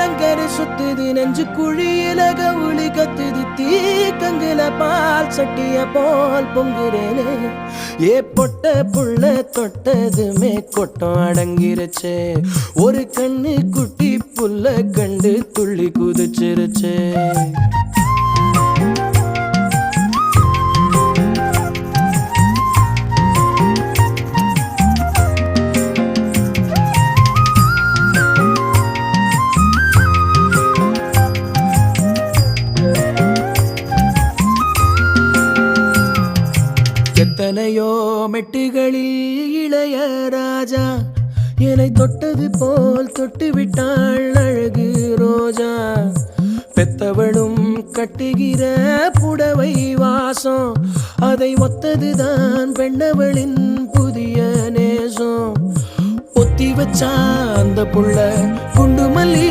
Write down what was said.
கங்கரு சுத்துது நெஞ்சு குழியில கவுளி கத்துது தீ கங்குல பால் சட்டிய போல் பொங்குறேனே ஏ பொட்ட புள்ள தொட்டதுமே கொட்டம் அடங்கிருச்சே ஒரு கண்ணு குட்டி புல்ல கண்டு துள்ளி குதிச்சிருச்சே எத்தனையோ மெட்டுகளில் இளைய ராஜா என்னை தொட்டது போல் தொட்டு விட்டாள் அழகு ரோஜா பெத்தவளும் கட்டுகிற புடவை வாசம் அதை ஒத்ததுதான் பெண்ணவளின் புதிய நேசம் ஒத்தி வச்சா அந்த புள்ள குண்டுமல்லி